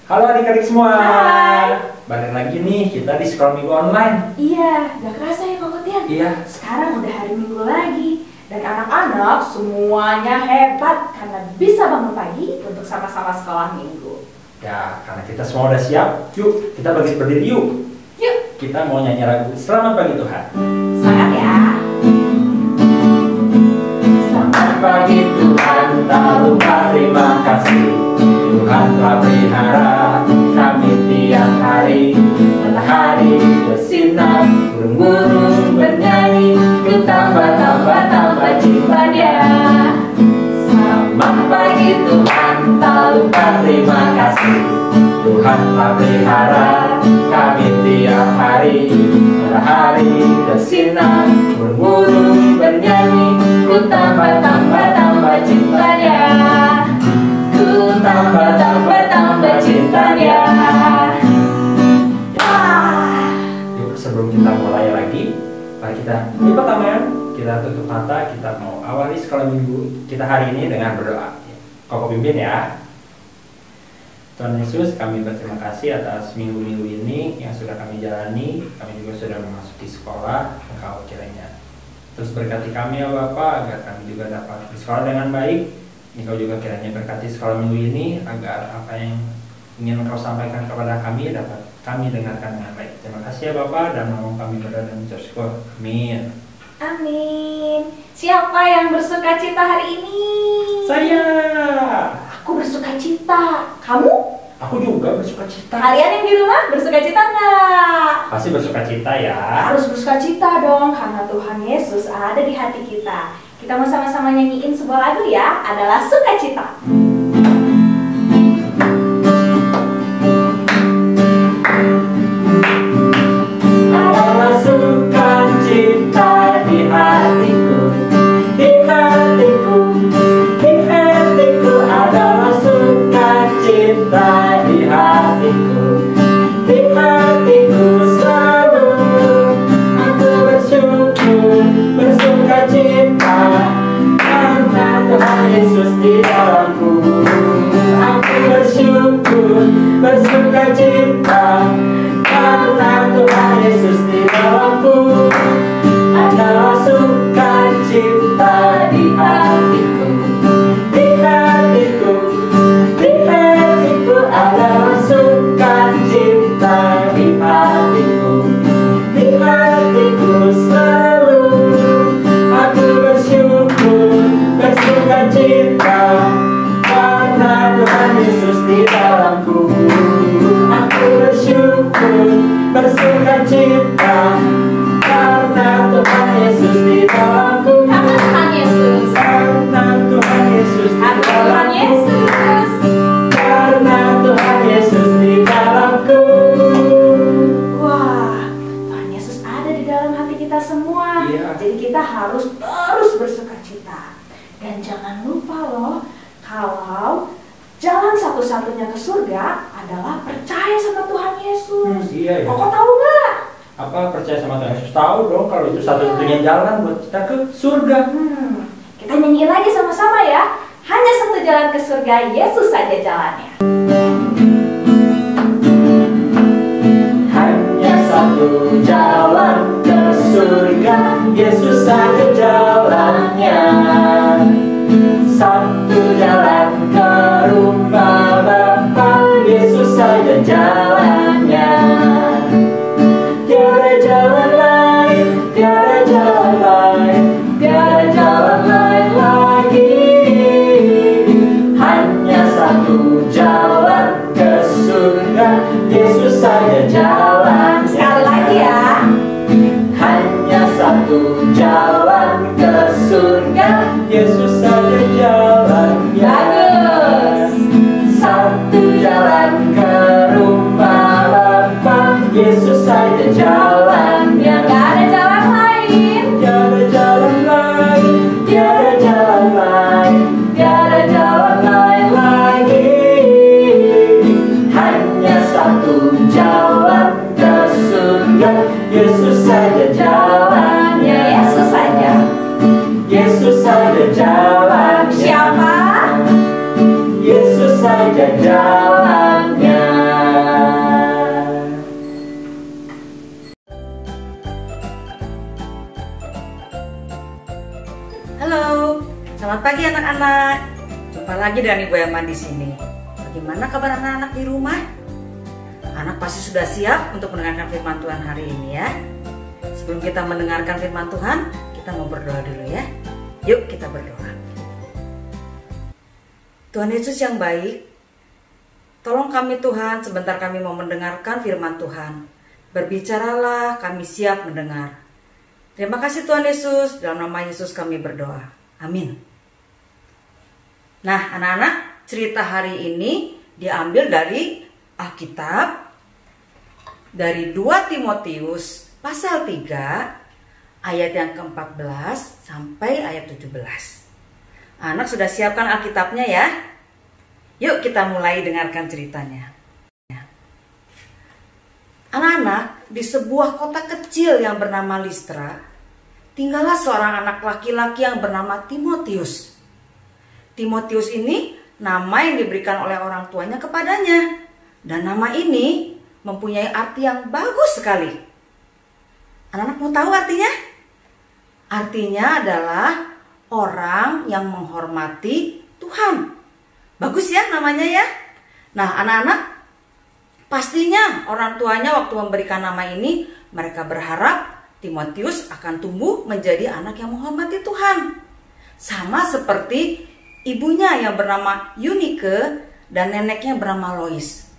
Halo adik-adik semua. Hai. Balik lagi nih kita di Sekolah Minggu Online. Iya, gak kerasa ya Kak Kotian? Iya. Sekarang udah hari Minggu lagi. Dan anak-anak semuanya hebat karena bisa bangun pagi untuk sama-sama sekolah minggu. Ya, karena kita semua udah siap, yuk kita berdiri yuk. Yuk, Kita mau nyanyi lagu Selamat Pagi Tuhan. semangat ya. Selamat pagi Tuhan, tak lupa terima kasih. Tuhan telah pelihara kami tiap hari. Matahari bersinar, burung-burung bernyanyi, ku tambah cinta Dia. Selamat pagi Tuhan, tak lupa terima kasih. Tuhan telah pelihara kami tiap hari. Matahari bersinar, burung-burung bernyanyi, ku tambah cinta Dia. Ku tambah cinta Dia. Yuk, sebelum kita mulai lagi, mari kita lipat tangan, kita tutup mata, kita mau awali sekolah minggu kita hari ini dengan berdoa. Koko pimpin ya. Tuhan Yesus, kami berterima kasih atas minggu-minggu ini yang sudah kami jalani. Kami juga sudah memasuki sekolah. Engkau kiranya terus berkati kami ya Bapa, agar kami juga dapat bersekolah dengan baik. Engkau juga kiranya berkati sekolah minggu ini, agar apa yang ingin Engkau sampaikan kepada kami dapat kami dengarkan dengan baik. Terima kasih ya Bapa, dan nama kami berdoa dan bersyukur. Amin. Amin. Siapa yang bersuka cita hari ini? Saya. Aku bersuka cita. Kamu? Aku juga bersuka cita. Kalian yang di rumah bersuka cita nggak? Pasti bersuka cita ya. Harus bersuka cita dong, karena Tuhan Yesus ada di hati kita. Kita mau sama-sama nyanyiin sebuah lagu ya, adalah Sukacita. Adalah sukacita di hatiku, di hatiku, di hatiku. Adalah sukacita di hatiku, di hatiku selalu. Aku bersyukur, bersukacita karena Tuhan Yesus di dalamku. Aku bersyukur, bersukacita karena Tuhan Yesus di dalamku. Adalah sukacita di hatiku, di hatiku, di hatiku. Adalah sukacita di hatiku, di hatiku selalu. Aku bersyukur, bersukacita karena Tuhan Yesus di dalamku. Aku bersyukur, bersukacita karena Tuhan Yesus di dalamku. Karena Tuhan Yesus. Karena Tuhan Yesus di Karena Tuhan dalamku. Yesus. Karena Tuhan Yesus di dalamku. Wah, Tuhan Yesus ada di dalam hati kita semua. Iya. Jadi kita harus terus bersuka cita. Dan jangan lupa loh, kalau jalan satu-satunya ke surga adalah percaya sama Tuhan Yesus. Iya ya. Koko tahu nggak? Apa percaya sama Tuhan Yesus? Tahu dong, kalau itu satu-satunya jalan buat kita ke surga. Kita nyanyiin lagi sama-sama ya. Hanya satu jalan ke surga, Yesus saja jalannya. Hanya satu jalan ke surga, Yesus saja jalannya. Satu jalan ke rumah Bapa, Yesus saja jalannya. Tiada jalan lain, tiada jalan lain, tiada jalan lain lagi. Hanya satu jalan ke surga, Yesus saja jalan. Sekali lagi ya. Hanya satu jalan ke surga, Yesus saja jalannya. Bagus. Satu jalan ke rumah Bapa, Yesus saja jalannya. Gak ada jalan lain. Tiada jalan lain, tiada jalan lain, tiada jalan lain lagi. Hanya satu jalan anak-anak, jumpa lagi dengan Ibu Eman di sini. Bagaimana kabar anak-anak di rumah? Anak pasti sudah siap untuk mendengarkan firman Tuhan hari ini ya. Sebelum kita mendengarkan firman Tuhan, kita mau berdoa dulu ya. Yuk kita berdoa. Tuhan Yesus yang baik, tolong kami Tuhan, sebentar kami mau mendengarkan firman Tuhan. Berbicaralah, kami siap mendengar. Terima kasih Tuhan Yesus, dalam nama Yesus kami berdoa. Amin. Nah anak-anak, cerita hari ini diambil dari Alkitab, dari 2 Timotius pasal 3 ayat yang ke-14 sampai ayat 17. Anak sudah siapkan Alkitabnya ya? Yuk kita mulai dengarkan ceritanya. Anak-anak, di sebuah kota kecil yang bernama Listra, tinggallah seorang anak laki-laki yang bernama Timotius. Timotius ini nama yang diberikan oleh orang tuanya kepadanya. Dan nama ini mempunyai arti yang bagus sekali. Anak-anak mau tahu artinya? Artinya adalah orang yang menghormati Tuhan. Bagus ya namanya ya. Nah anak-anak, pastinya orang tuanya waktu memberikan nama ini, mereka berharap Timotius akan tumbuh menjadi anak yang menghormati Tuhan. Sama seperti ibunya yang bernama Eunike dan neneknya bernama Lois.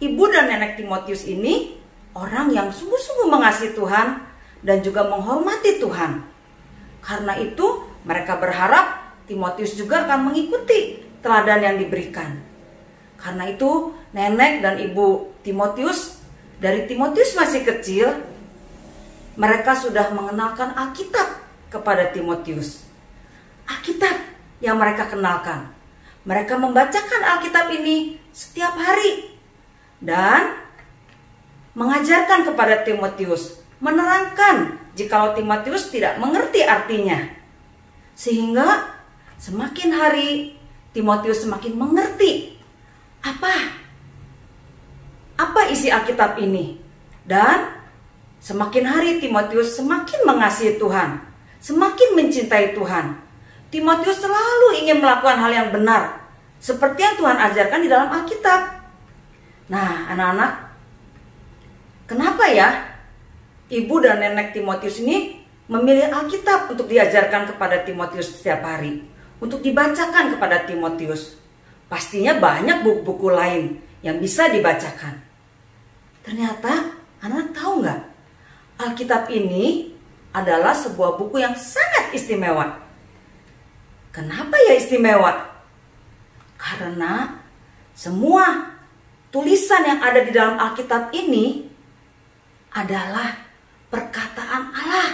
Ibu dan nenek Timotius ini orang yang sungguh-sungguh mengasihi Tuhan dan juga menghormati Tuhan. Karena itu mereka berharap Timotius juga akan mengikuti teladan yang diberikan. Karena itu nenek dan ibu Timotius, dari Timotius masih kecil, mereka sudah mengenalkan Alkitab kepada Timotius. Alkitab yang mereka kenalkan. Mereka membacakan Alkitab ini setiap hari dan mengajarkan kepada Timotius, menerangkan jikalau Timotius tidak mengerti artinya. Sehingga semakin hari Timotius semakin mengerti apa isi Alkitab ini. Dan semakin hari Timotius semakin mengasihi Tuhan, semakin mencintai Tuhan. Timotius selalu ingin melakukan hal yang benar, seperti yang Tuhan ajarkan di dalam Alkitab. Nah anak-anak, kenapa ya ibu dan nenek Timotius ini memilih Alkitab untuk diajarkan kepada Timotius setiap hari, untuk dibacakan kepada Timotius? Pastinya banyak buku-buku lain yang bisa dibacakan. Ternyata anak-anak tahu nggak? Alkitab ini adalah sebuah buku yang sangat istimewa. Kenapa ya istimewa? Karena semua tulisan yang ada di dalam Alkitab ini adalah perkataan Allah.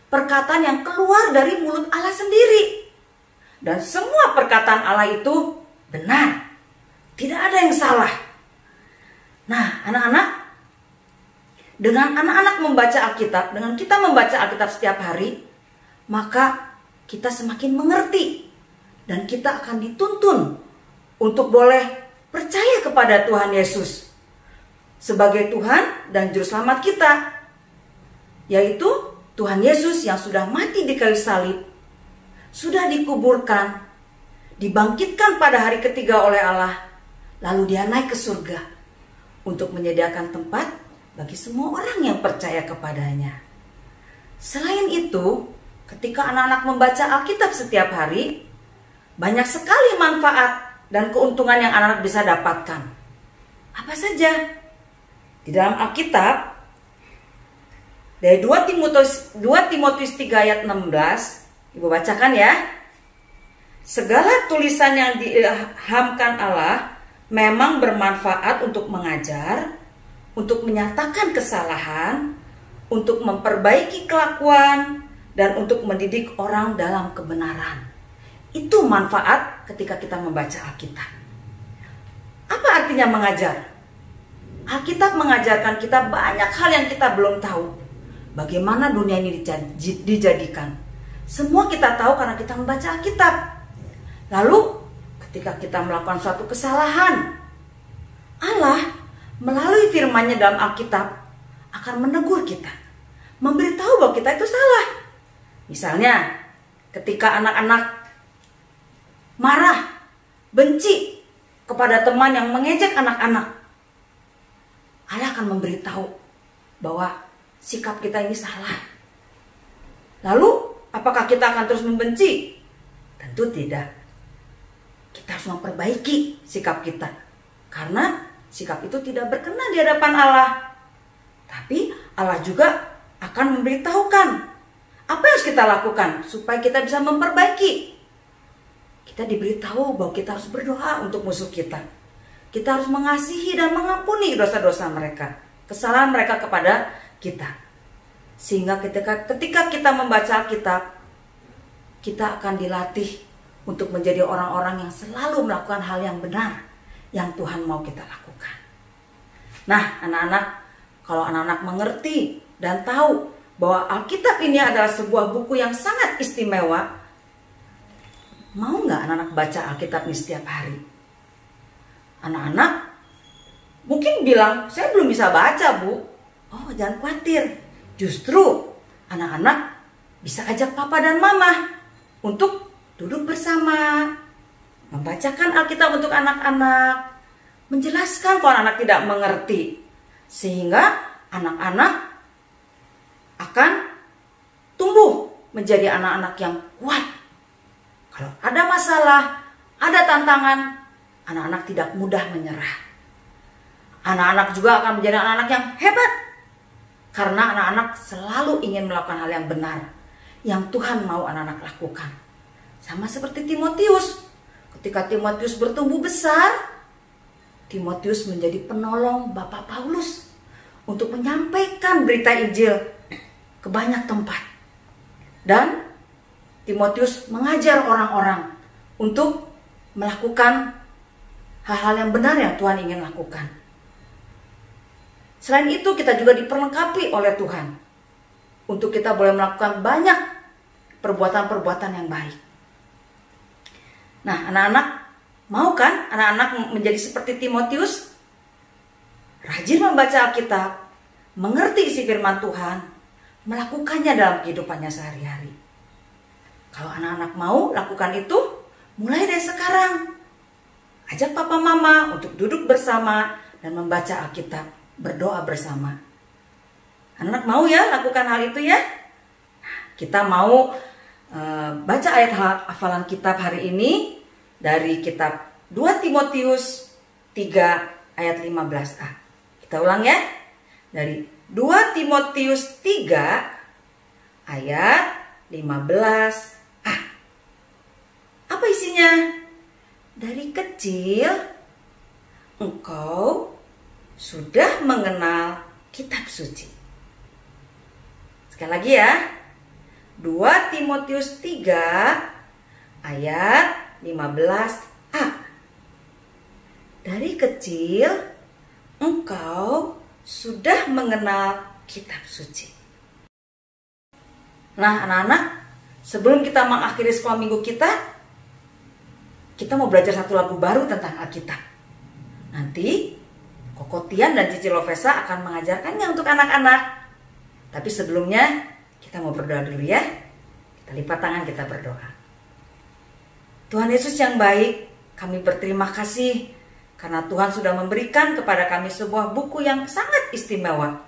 Perkataan yang keluar dari mulut Allah sendiri. Dan semua perkataan Allah itu benar. Tidak ada yang salah. Nah anak-anak, dengan anak-anak membaca Alkitab, dengan kita membaca Alkitab setiap hari, maka kita semakin mengerti dan kita akan dituntun untuk boleh percaya kepada Tuhan Yesus sebagai Tuhan dan Juru Selamat kita, yaitu Tuhan Yesus yang sudah mati di kayu salib, sudah dikuburkan, dibangkitkan pada hari ketiga oleh Allah, lalu dia naik ke surga untuk menyediakan tempat bagi semua orang yang percaya kepadanya. Selain itu, ketika anak-anak membaca Alkitab setiap hari, banyak sekali manfaat dan keuntungan yang anak-anak bisa dapatkan. Apa saja? Di dalam Alkitab, dari 2 Timotius 3 ayat 16, Ibu bacakan ya. Segala tulisan yang diilhamkan Allah memang bermanfaat untuk mengajar, untuk menyatakan kesalahan, untuk memperbaiki kelakuan, dan untuk mendidik orang dalam kebenaran. Itu manfaat ketika kita membaca Alkitab. Apa artinya mengajar? Alkitab mengajarkan kita banyak hal yang kita belum tahu. Bagaimana dunia ini dijadikan. Semua kita tahu karena kita membaca Alkitab. Lalu ketika kita melakukan suatu kesalahan, Allah melalui firman-Nya dalam Alkitab akan menegur kita, memberitahu bahwa kita itu salah. Misalnya ketika anak-anak marah, benci kepada teman yang mengejek anak-anak, Allah akan memberitahu bahwa sikap kita ini salah. Lalu, apakah kita akan terus membenci? Tentu tidak. Kita harus memperbaiki sikap kita. Karena sikap itu tidak berkenan di hadapan Allah. Tapi Allah juga akan memberitahukan apa yang harus kita lakukan supaya kita bisa memperbaiki. Kita diberitahu bahwa kita harus berdoa untuk musuh kita. Kita harus mengasihi dan mengampuni dosa-dosa mereka, kesalahan mereka kepada kita. Sehingga ketika kita membaca Alkitab, kita akan dilatih untuk menjadi orang-orang yang selalu melakukan hal yang benar yang Tuhan mau kita lakukan. Nah, anak-anak, kalau anak-anak mengerti dan tahu bahwa Alkitab ini adalah sebuah buku yang sangat istimewa, mau nggak anak-anak baca Alkitab ini setiap hari? Anak-anak mungkin bilang, saya belum bisa baca, Bu. Oh, jangan khawatir. Justru anak-anak bisa ajak papa dan mama untuk duduk bersama, membacakan Alkitab untuk anak-anak, menjelaskan kalau anak tidak mengerti. Sehingga anak-anak akan tumbuh menjadi anak-anak yang kuat. Kalau ada masalah, ada tantangan, anak-anak tidak mudah menyerah. Anak-anak juga akan menjadi anak-anak yang hebat. Karena anak-anak selalu ingin melakukan hal yang benar, yang Tuhan mau anak-anak lakukan. Sama seperti Timotius. Ketika Timotius bertumbuh besar, Timotius menjadi penolong Bapak Paulus untuk menyampaikan berita Injil ke banyak tempat. Dan Timotius mengajar orang-orang untuk melakukan hal-hal yang benar yang Tuhan ingin lakukan. Selain itu, kita juga diperlengkapi oleh Tuhan untuk kita boleh melakukan banyak perbuatan-perbuatan yang baik. Nah, anak-anak mau kan anak-anak menjadi seperti Timotius? Rajin membaca Alkitab, mengerti isi firman Tuhan, melakukannya dalam kehidupannya sehari-hari. Kalau anak-anak mau lakukan itu, mulai dari sekarang. Ajak papa mama untuk duduk bersama dan membaca Alkitab, berdoa bersama. Anak mau ya lakukan hal itu ya? Kita mau baca ayat hafalan kitab hari ini dari kitab 2 Timotius 3 ayat 15a. Kita ulang ya. Dari 2 Timotius 3 ayat 15a. Apa isinya? Dari kecil engkau sudah mengenal kitab suci. Sekali lagi ya. 2 Timotius 3 ayat 15a. Dari kecil engkau sudah mengenal kitab suci. Nah, anak-anak, sebelum kita mengakhiri sekolah minggu kita mau belajar satu lagu baru tentang Alkitab. Nanti Koko Tian dan Cici Lovesa akan mengajarkannya untuk anak-anak. Tapi sebelumnya kita mau berdoa dulu ya. Kita lipat tangan, kita berdoa. Tuhan Yesus yang baik, kami berterima kasih karena Tuhan sudah memberikan kepada kami sebuah buku yang sangat istimewa.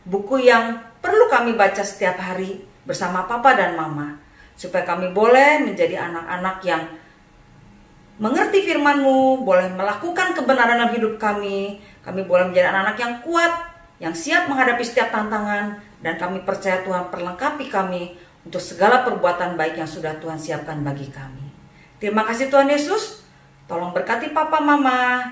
Buku yang perlu kami baca setiap hari bersama papa dan mama. Supaya kami boleh menjadi anak-anak yang mengerti firman-Mu, boleh melakukan kebenaran dalam hidup kami. Kami boleh menjadi anak-anak yang kuat, yang siap menghadapi setiap tantangan. Dan kami percaya Tuhan perlengkapi kami untuk segala perbuatan baik yang sudah Tuhan siapkan bagi kami. Terima kasih Tuhan Yesus. Tolong berkati papa mama,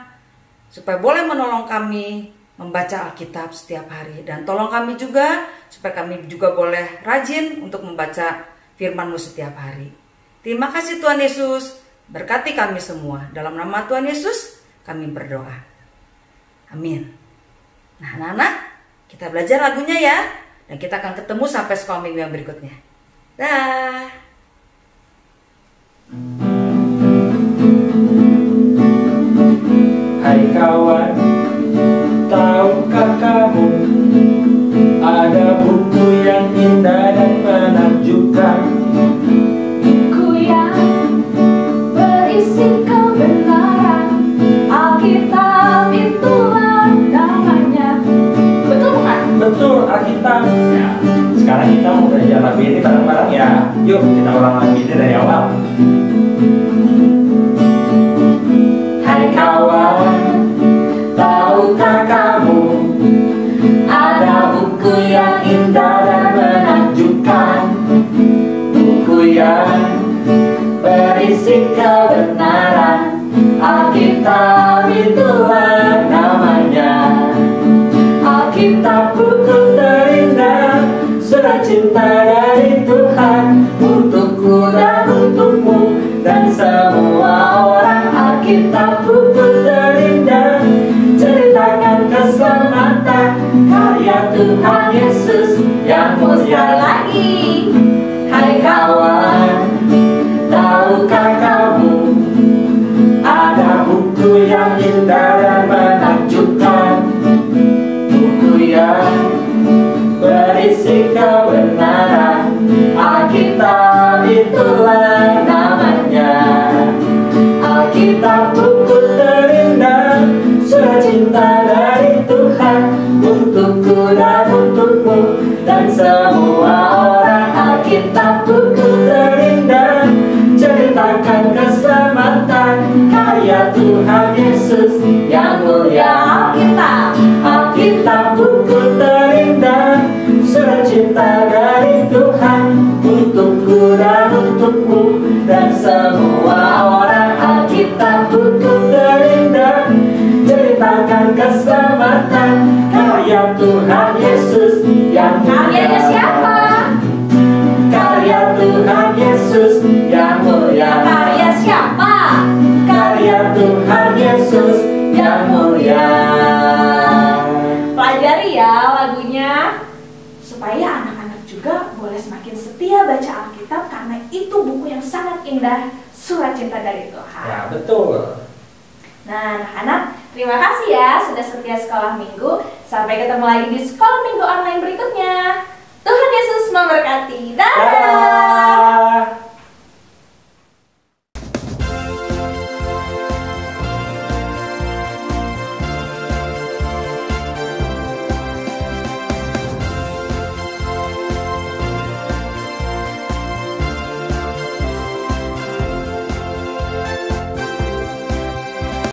supaya boleh menolong kami membaca Alkitab setiap hari. Dan tolong kami juga, supaya kami juga boleh rajin untuk membaca firman-Mu setiap hari. Terima kasih Tuhan Yesus. Berkati kami semua. Dalam nama Tuhan Yesus kami berdoa. Amin. Nah, anak-anak, kita belajar lagunya ya. Dan kita akan ketemu sampai sekolah minggu yang berikutnya. Dah. Hai kawan, tahukah kamu ada buku yang indah dan menakjubkan? Buku yang berisi belajar lagu ini bareng-bareng ya. Yuk kita ulang lagi ini dari awal. Hai kawan, tahukah kamu ada buku yang indah dan menakjubkan, buku yang berisi kebenaran, Alkitab itulah namanya. Alkitab buku terindah, surat cinta dari Tuhan untukku dan untukmu dan semua orang. Alkitab buku terindah, ceritakan keselamatan karya Tuhan Yesus yang mulia. Lagi. Hai kawan, tahukah kamu ada buku yang indah dan menakjubkan, buku yang berisi kebenaran, Alkitab itulah namanya. Alkitab buku terindah, surat cinta dari Tuhan untukku dan untukmu dan semua orang. Alkitab buku terindah, ceritakan keselamatan karya Tuhan Yesus yang mulia. Alkitab buku terindah, surat cinta dari Tuhan untukku dan untukmu dan semua orang. Alkitab buku terindah, ceritakan keselamatan karya Tuhan Yesus yang mulia. Karyanya siapa? Karya Tuhan Yesus yang mulia. Karya siapa? Karya Tuhan Yesus yang mulia. Pelajari ya lagunya, supaya anak-anak juga boleh semakin setia baca Alkitab, karena itu buku yang sangat indah, surat cinta dari Tuhan. Ya, betul. Nah, anak-anak, terima kasih ya sudah setia sekolah minggu. Sampai ketemu lagi di sekolah minggu online berikutnya. Tuhan Yesus memberkati. Dadah! Dadah!